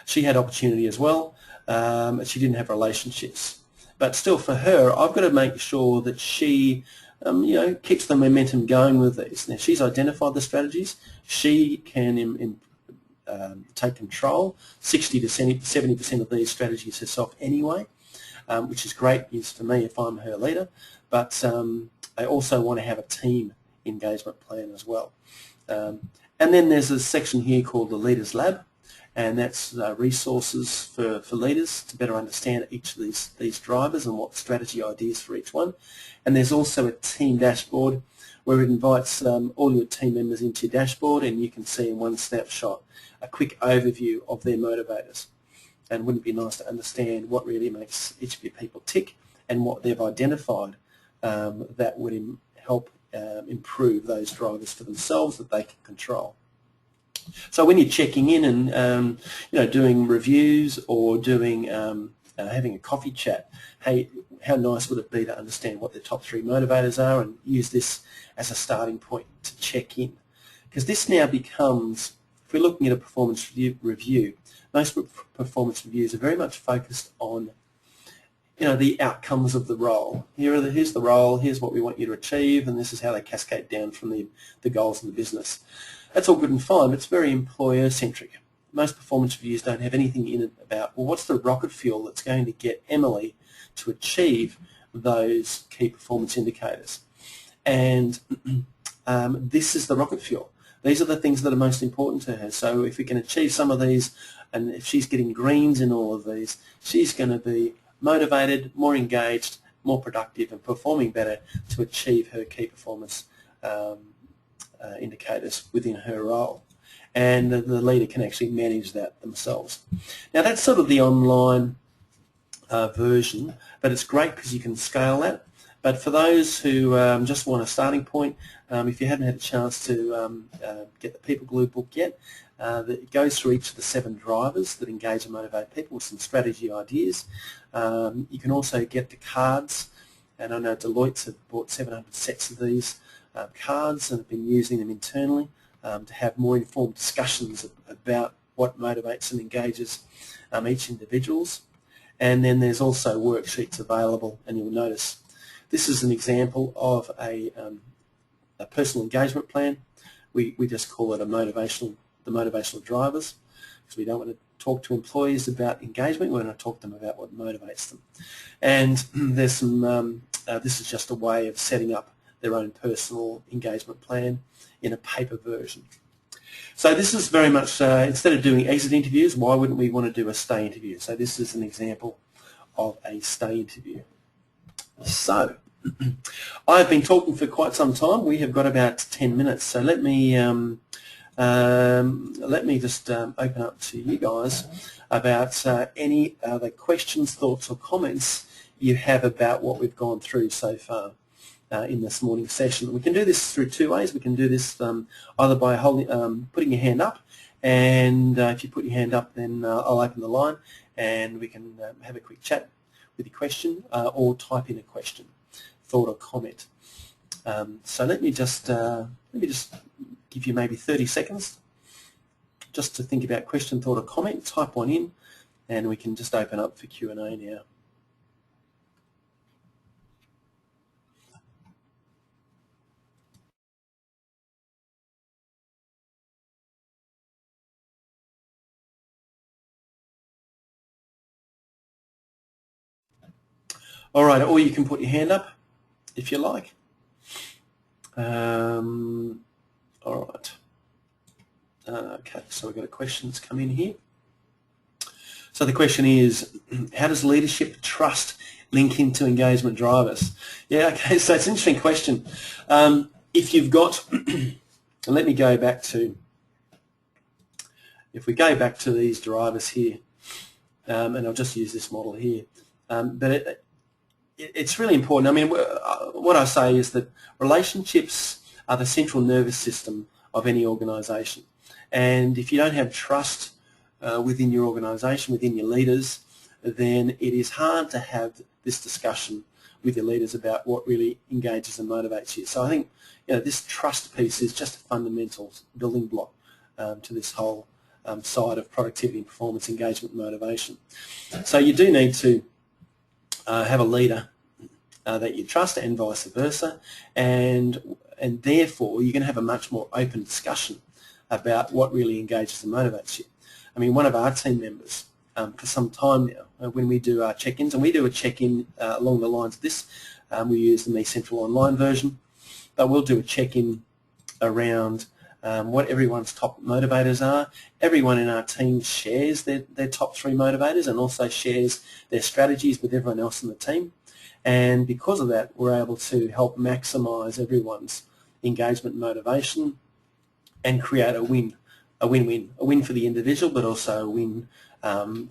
she had opportunity as well, and she didn't have relationships. But still, for her, I've got to make sure that she keeps the momentum going with these. Now, she's identified the strategies. She can take control. 60 to 70% of these strategies herself anyway, which is great news for me if I'm her leader. But I also want to have a team engagement plan as well. And then there's a section here called the Leaders Lab, and that's resources for leaders to better understand each of these drivers and what strategy ideas for each one. And there's also a team dashboard where it invites all your team members into your dashboard, and you can see in one snapshot a quick overview of their motivators. And wouldn't it be nice to understand what really makes each of your people tick and what they've identified that would help improve those drivers for themselves that they can control. So when you're checking in and doing reviews or doing having a coffee chat, hey, how nice would it be to understand what the top 3 motivators are and use this as a starting point to check in? Because this now becomes, if we're looking at a performance review, most performance reviews are very much focused on the outcomes of the role. Here's the role, here's what we want you to achieve, and this is how they cascade down from the goals of the business. That's all good and fine, but it's very employer-centric. Most performance reviews don't have anything in it about, well, what's the rocket fuel that's going to get Emily to achieve those key performance indicators? And this is the rocket fuel. These are the things that are most important to her. So if we can achieve some of these, and if she's getting greens in all of these, she's going to be motivated, more engaged, more productive, and performing better to achieve her key performance indicators within her role. And the leader can actually manage that themselves. Now that's sort of the online version, but it's great because you can scale that. But for those who just want a starting point, if you haven't had a chance to get the People Glue book yet, it goes through each of the 7 drivers that engage and motivate people with some strategy ideas. You can also get the cards, and I know Deloitte's have bought 700 sets of these cards and have been using them internally to have more informed discussions about what motivates and engages each individuals. And then there's also worksheets available, and you'll notice this is an example of a personal engagement plan. We just call it the motivational drivers, because we don't want to talk to employees about engagement. We want to talk to them about what motivates them. And there's some. This is just a way of setting up their own personal engagement plan in a paper version. So this is very much, instead of doing exit interviews, why wouldn't we want to do a stay interview? So this is an example of a stay interview. So I've been talking for quite some time. We have got about 10 minutes. So let me just open up to you guys about any other questions, thoughts or comments you have about what we've gone through so far in this morning's session. We can do this through 2 ways. We can do this either by putting your hand up, and if you put your hand up, then I'll open the line and we can have a quick chat with your question, or type in a question, thought or comment. So let me just give you maybe 30 seconds just to think about question, thought or comment. Type one in and we can just open up for Q&A now. All right, or you can put your hand up if you like. All right. Okay, so we've got a question that's come in here. So the question is, how does leadership trust link into engagement drivers? Yeah, okay, so it's an interesting question. If you've got, let me go back to, if we go back to these drivers here, and I'll just use this model here, but it's really important. I mean, what I say is that relationships are the central nervous system of any organisation. And if you don't have trust within your organisation, within your leaders, then it is hard to have this discussion with your leaders about what really engages and motivates you. So I think this trust piece is just a fundamental building block to this whole side of productivity and performance, engagement and motivation. So you do need to have a leader that you trust, and vice versa, and therefore you're going to have a much more open discussion about what really engages and motivates you. I mean, one of our team members for some time now, when we do our check-ins, and we do a check-in along the lines of this, we use the Me Central online version, but we'll do a check-in around what everyone's top motivators are. Everyone in our team shares their top 3 motivators and also shares their strategies with everyone else in the team. And because of that, we're able to help maximise everyone's engagement and motivation and create a win-win, a win for the individual, but also a win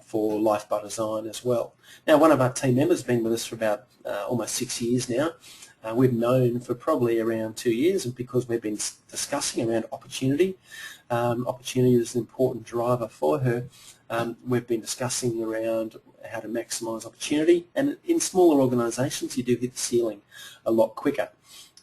for Life by Design as well. Now, one of our team members has been with us for about almost 6 years now, we've known for probably around 2 years, and because we've been discussing around opportunity. Opportunity is an important driver for her. We've been discussing around how to maximise opportunity, and in smaller organisations you do hit the ceiling a lot quicker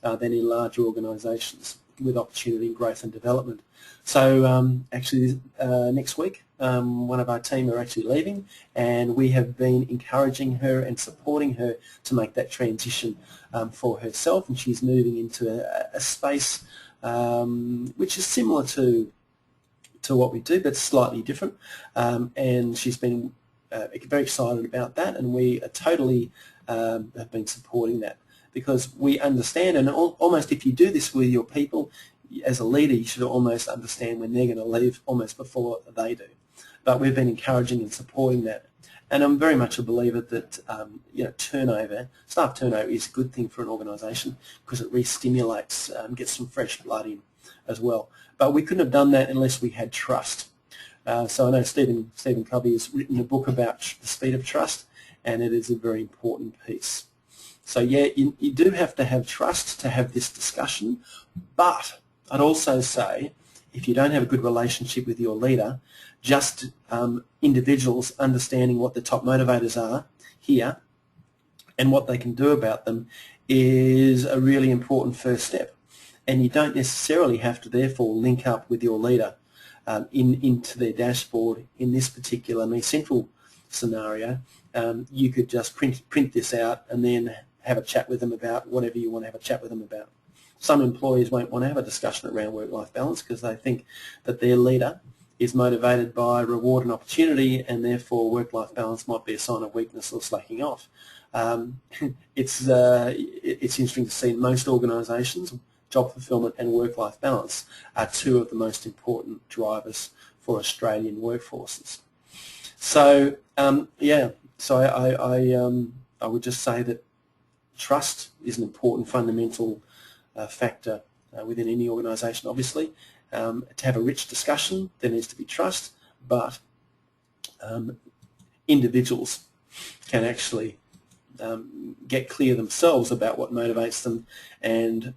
than in larger organisations with opportunity and growth and development. So actually next week one of our team are actually leaving, and we have been encouraging her and supporting her to make that transition for herself, and she's moving into a space which is similar to what we do, but slightly different, and she's been very excited about that, and we are totally have been supporting that, because we understand, and almost if you do this with your people, as a leader you should almost understand when they're going to leave almost before they do. But we've been encouraging and supporting that, and I'm very much a believer that staff turnover is a good thing for an organisation, because it re-stimulates, gets some fresh blood in as well. But we couldn't have done that unless we had trust. So I know Stephen Covey has written a book about the speed of trust, and it is a very important piece. So yeah, you do have to have trust to have this discussion, but I'd also say if you don't have a good relationship with your leader, just individuals understanding what the top motivators are here and what they can do about them is a really important first step. And you don't necessarily have to therefore link up with your leader into their dashboard. In this particular Me Central scenario, you could just print this out and then have a chat with them about whatever you want to have a chat with them about. Some employees won't want to have a discussion around work-life balance because they think that their leader is motivated by reward and opportunity, and therefore work-life balance might be a sign of weakness or slacking off. It's interesting to see in most organisations, job fulfillment and work-life balance are two of the most important drivers for Australian workforces. So yeah, so I would just say that trust is an important fundamental factor within any organisation. Obviously, to have a rich discussion, there needs to be trust, but individuals can actually get clear themselves about what motivates them, and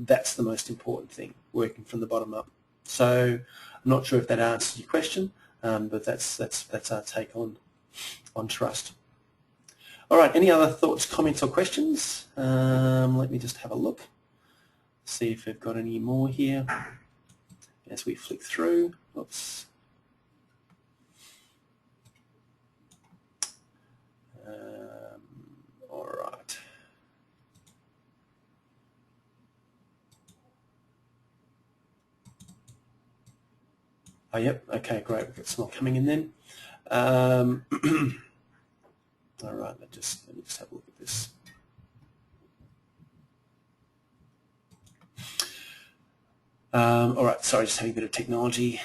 that's the most important thing, working from the bottom up. So I'm not sure if that answers your question, but that's our take on trust. All right, any other thoughts, comments or questions? Let me just have a look, see if we've got any more here as we flick through. Oops. All right. Oh, yep. Okay, great. We've got some more coming in then. All right. Let me just have a look at this. All right. Sorry, just having a bit of technology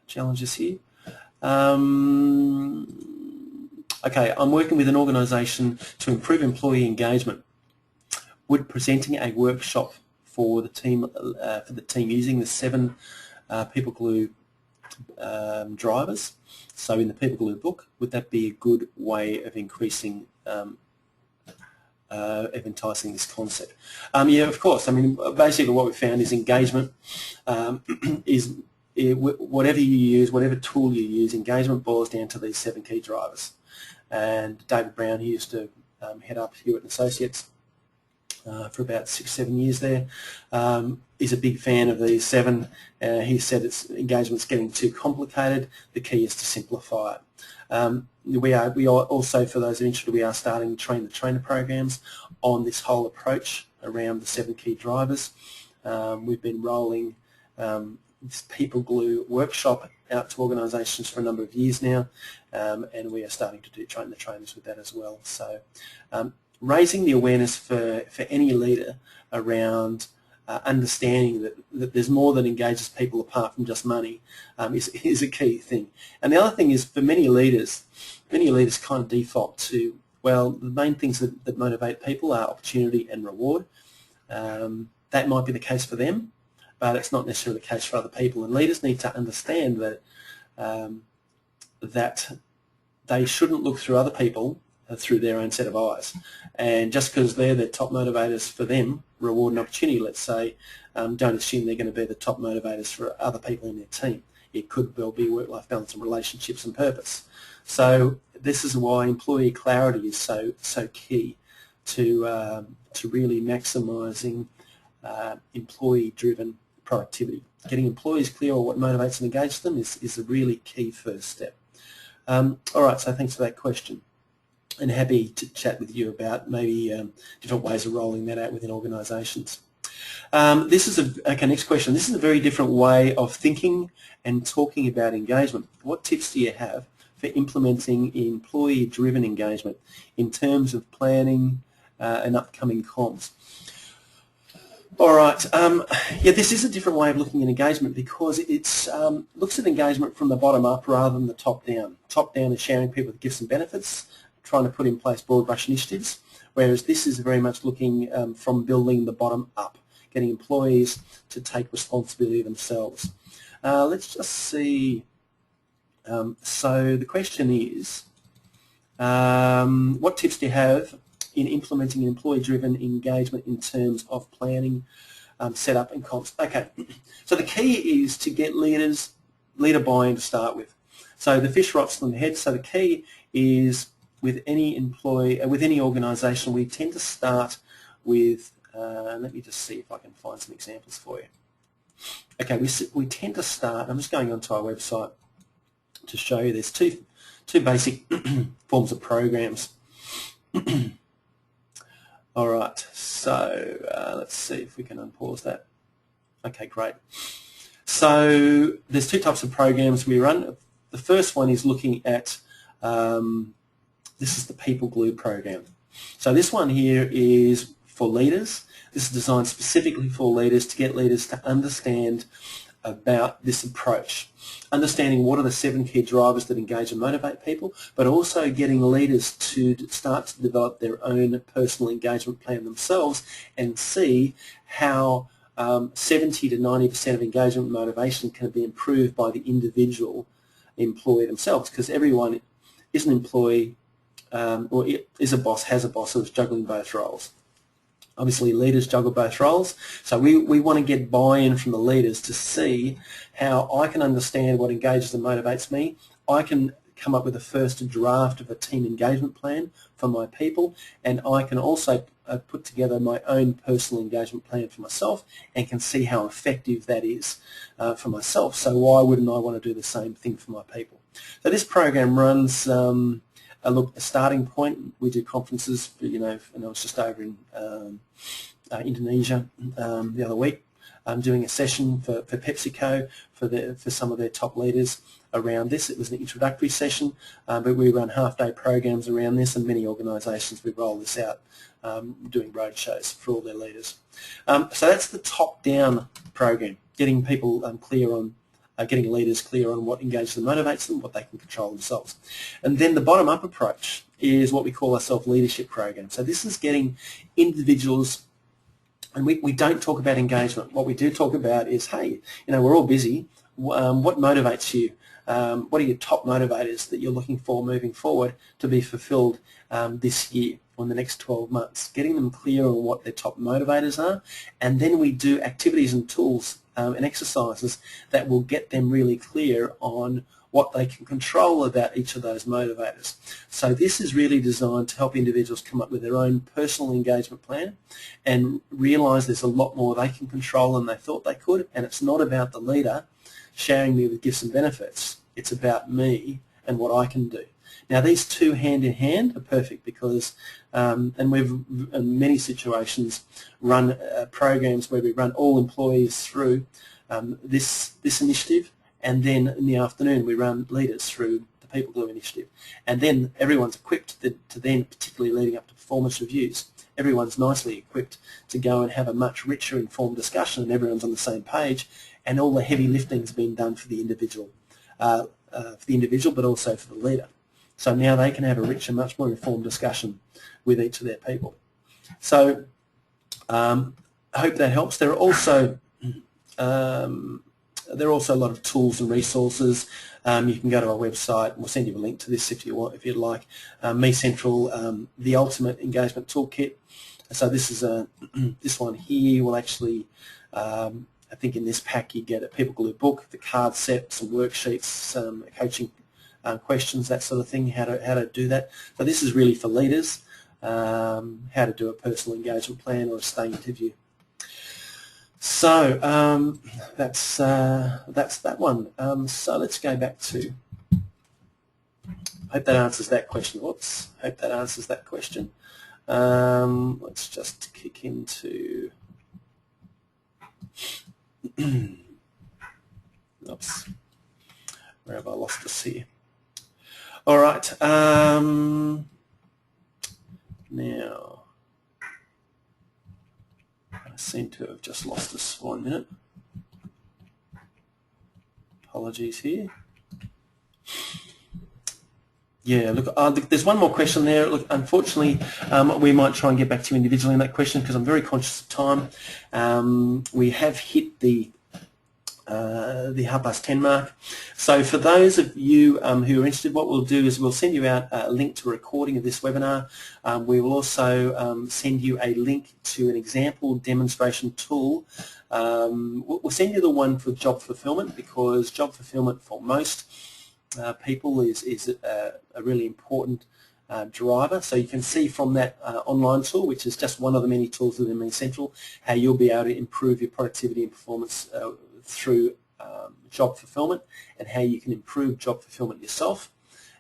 challenges here. Okay, I'm working with an organisation to improve employee engagement. Would presenting a workshop for the team using the 7 People Glue drivers, so in the People Glue book, would that be a good way of increasing, of enticing this concept? Yeah, of course. I mean, basically what we found is engagement is whatever you use, whatever tool you use, engagement boils down to these 7 key drivers. And David Brown, he used to head up Hewitt & Associates for about 6-7 years there. He's a big fan of these 7. He said engagement's getting too complicated. The key is to simplify it. We are also, for those who are interested, we are starting train the trainer programs on this whole approach around the 7 key drivers. We've been rolling this People Glue workshop out to organisations for a number of years now, and we are starting to train the trainers with that as well. So raising the awareness for any leader around understanding that there's more that engages people apart from just money is a key thing. And the other thing is, for many leaders kind of default to, well, the main things that motivate people are opportunity and reward. That might be the case for them, but it's not necessarily the case for other people. And leaders need to understand that that they shouldn't look through other people through their own set of eyes. And just because they're the top motivators for them, reward and opportunity, let's say, don't assume they're going to be the top motivators for other people in their team. It could well be work-life balance and relationships and purpose. So this is why employee clarity is so key to really maximising employee-driven productivity. Getting employees clear on what motivates and engages them is a really key first step. All right, so thanks for that question. And happy to chat with you about maybe different ways of rolling that out within organisations. This is okay, next question. This is a very different way of thinking and talking about engagement. What tips do you have for implementing employee-driven engagement in terms of planning and upcoming comms? All right. Yeah, this is a different way of looking at engagement because it looks at engagement from the bottom up rather than the top down. Top down is sharing people with gifts and benefits, trying to put in place broad brush initiatives, whereas this is very much looking from building the bottom up, getting employees to take responsibility themselves. Let's just see. So the question is, what tips do you have in implementing an employee-driven engagement in terms of planning, setup and comms? Okay, so the key is to get leader buy-in to start with. So the fish rots on the head. So the key is with any employee, with any organisation, we tend to start with, let me just see if I can find some examples for you. Okay, we tend to start, I'm just going onto our website to show you there's two basic forms of programs. All right, so let's see if we can unpause that. Okay, great. So there's two types of programs we run. The first one is looking at, this is the People Glue program. So this one here is for leaders. This is designed specifically for leaders to get leaders to understand about this approach, understanding what are the 7 key drivers that engage and motivate people, but also getting leaders to start to develop their own personal engagement plan themselves and see how 70 to 90% of engagement and motivation can be improved by the individual employee themselves, because everyone is an employee or is a boss, has a boss who's juggling both roles. Obviously, leaders juggle both roles, so we want to get buy-in from the leaders to see how I can understand what engages and motivates me. I can come up with a first draft of a team engagement plan for my people, and I can also put together my own personal engagement plan for myself and can see how effective that is for myself. So why wouldn't I want to do the same thing for my people? So this program runs a starting point. We do conferences, and I was just over in Indonesia the other week. I'm doing a session for PepsiCo for some of their top leaders around this. It was an introductory session, but we run half-day programs around this, and many organisations we roll this out, doing roadshows for all their leaders. So that's the top-down program, getting people clear on. Getting leaders clear on what engages and motivates them, what they can control themselves. And then the bottom-up approach is what we call our self-leadership program. So this is getting individuals, and we don't talk about engagement. What we do talk about is, hey, we're all busy. What motivates you? What are your top motivators that you're looking for moving forward to be fulfilled this year or in the next 12 months? Getting them clear on what their top motivators are, and then we do activities and tools and exercises that will get them really clear on what they can control about each of those motivators. So this is really designed to help individuals come up with their own personal engagement plan and realise there's a lot more they can control than they thought they could, and it's not about the leader sharing me with gifts and benefits. It's about me and what I can do. Now these two hand in hand are perfect because, and we've in many situations run programs where we run all employees through this initiative, and then in the afternoon we run leaders through the People Glue initiative, and then everyone's equipped to then, particularly leading up to performance reviews, everyone's nicely equipped to go and have a much richer informed discussion, and everyone's on the same page, and all the heavy lifting has been done for the individual, but also for the leader. So now they can have a richer, much more informed discussion with each of their people. So I hope that helps. There are also there are also a lot of tools and resources. You can go to our website, and we'll send you a link to this if you want, if you'd like. MeCentral, the Ultimate Engagement Toolkit. So this is this one here will actually, I think in this pack you get a People Glue book, the card set, some worksheets, some coaching questions, that sort of thing, how to do that. So this is really for leaders, how to do a personal engagement plan or a stay interview. So that's that one. So let's go back to. Hope that answers that question. Whoops. Hope that answers that question. Let's just kick into. Oops. Where have I lost this here? All right. Now. I seem to have just lost this 1 minute. Apologies here. Yeah, look, there's one more question there. Look, unfortunately, we might try and get back to you individually on that question because I'm very conscious of time. We have hit the 10:30 mark. So for those of you who are interested, what we'll do is we'll send you out a link to a recording of this webinar. We will also send you a link to an example demonstration tool. We'll send you the one for job fulfillment because job fulfillment for most people is a really important driver. So you can see from that online tool, which is just one of the many tools within MeCentral, how you'll be able to improve your productivity and performance through job fulfillment, and how you can improve job fulfillment yourself.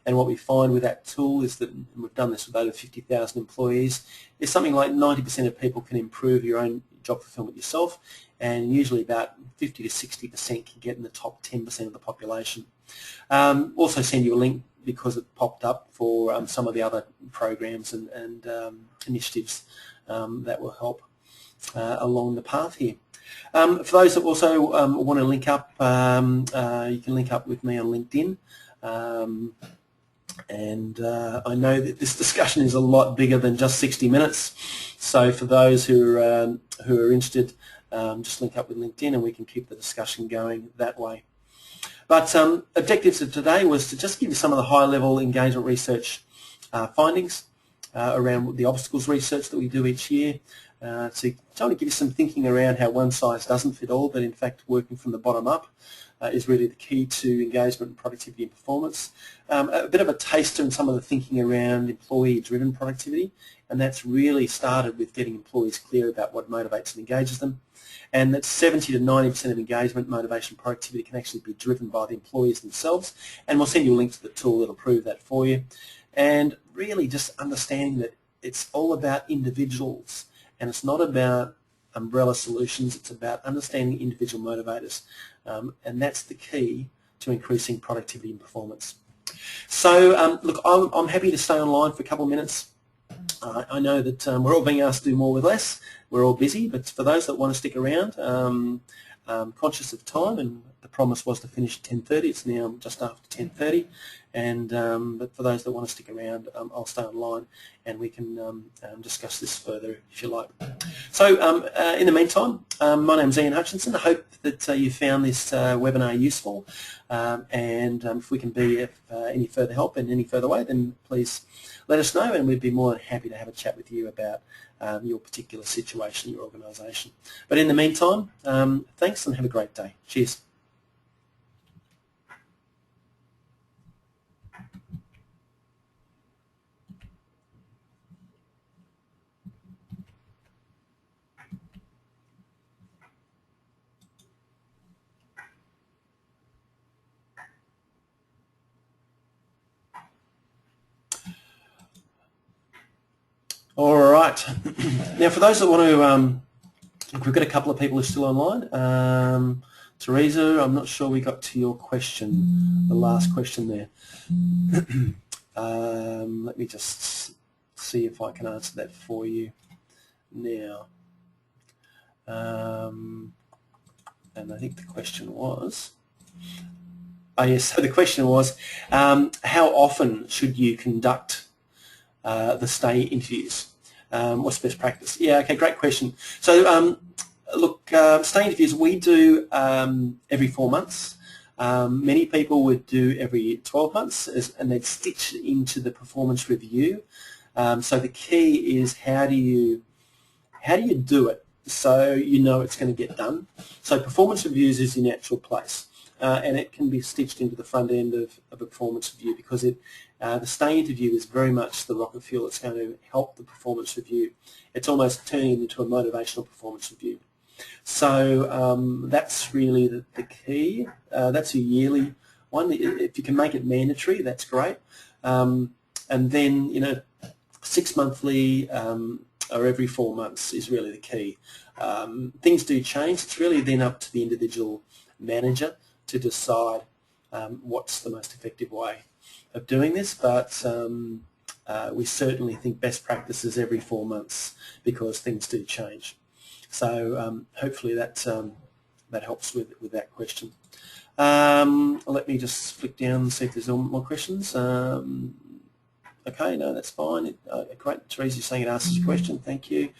And what we find with that tool is that, and we've done this with over 50,000 employees, is something like 90% of people can improve your own job fulfillment yourself, and usually about 50 to 60% can get in the top 10% of the population. Also send you a link because it popped up for some of the other programs and initiatives that will help along the path here. For those that also want to link up, you can link up with me on LinkedIn. I know that this discussion is a lot bigger than just 60 minutes. So for those who are interested, just link up with LinkedIn and we can keep the discussion going that way. But objectives of today was to just give you some of the high-level engagement research findings around the obstacles research that we do each year. To try to give you some thinking around how one size doesn't fit all, but in fact working from the bottom up is really the key to engagement, productivity and performance. A bit of a taster in some of the thinking around employee-driven productivity, and that's really started with getting employees clear about what motivates and engages them, and that 70 to 90% of engagement, motivation, productivity can actually be driven by the employees themselves, and we'll send you a link to the tool that'll prove that for you. And really just understanding that it's all about individuals, and it's not about umbrella solutions, it's about understanding individual motivators, and that's the key to increasing productivity and performance. So look, I'm happy to stay online for a couple of minutes. I know that we're all being asked to do more with less, we're all busy, but for those that want to stick around, conscious of time, and the promise was to finish at 10:30, it's now just after 10:30, and but for those that want to stick around, I'll stay online and we can discuss this further if you like. So in the meantime, my name's Ian Hutchinson. I hope that you found this webinar useful, and if we can be of any further help in any further way, then please let us know, and we'd be more than happy to have a chat with you about your particular situation, your organisation. But in the meantime, thanks and have a great day. Cheers. All right. Now, for those that want to, we've got a couple of people who are still online. Teresa, I'm not sure we got to your question, the last question there. Let me just see if I can answer that for you now. And I think the question was, yes, so the question was, how often should you conduct the stay interviews? What's best practice? Yeah, okay, great question. So Look, staying interviews we do every 4 months. Many people would do every 12 months, and they'd stitch it into the performance review. So the key is how do you do it so you know it's going to get done. So performance reviews is your natural place, and it can be stitched into the front end of a performance review because the stay interview is very much the rocket fuel that's going to help the performance review. It's almost turning into a motivational performance review. So that's really the key. That's a yearly one. If you can make it mandatory, that's great. And then 6 monthly or every 4 months is really the key. Things do change. It's really then up to the individual manager to decide what's the most effective way of doing this, but we certainly think best practice is every 4 months because things do change. So hopefully that helps with that question. Let me just flick down and see if there's more questions. Okay, no, that's fine. Great, Teresa's saying it answers your question. Thank you.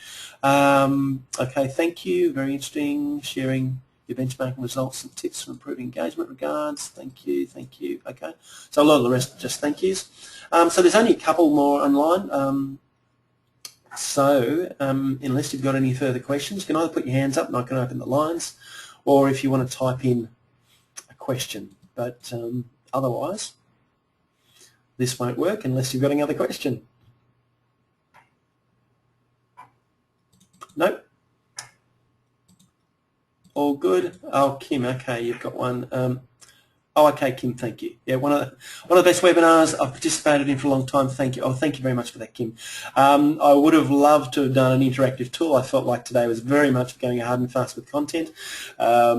Okay, thank you. Very interesting. Sharing your benchmarking results and tips for improving engagement. Regards. Thank you. Thank you. Okay, so a lot of the rest are just thank yous. So there's only a couple more online. Unless you've got any further questions, you can either put your hands up and I can open the lines, or if you want to type in a question. But otherwise, this won't work unless you've got any other question. Nope. All good. Oh, Kim, okay, you've got one. Oh, okay, Kim, thank you. Yeah, one of the best webinars I've participated in for a long time. Thank you. Oh, thank you very much for that, Kim. I would have loved to have done an interactive tool. I felt like today was very much going hard and fast with content. Yeah,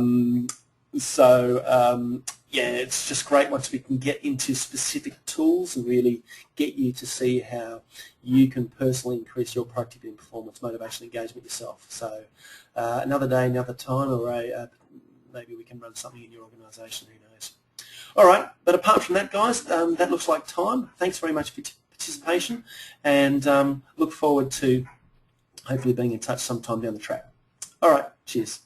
it's just great once we can get into specific tools and really get you to see how you can personally increase your productivity and performance, motivation, engagement yourself. So another day, another time, or maybe we can run something in your organisation, who knows. All right, but apart from that, guys, that looks like time. Thanks very much for your participation, and look forward to hopefully being in touch sometime down the track. All right, cheers.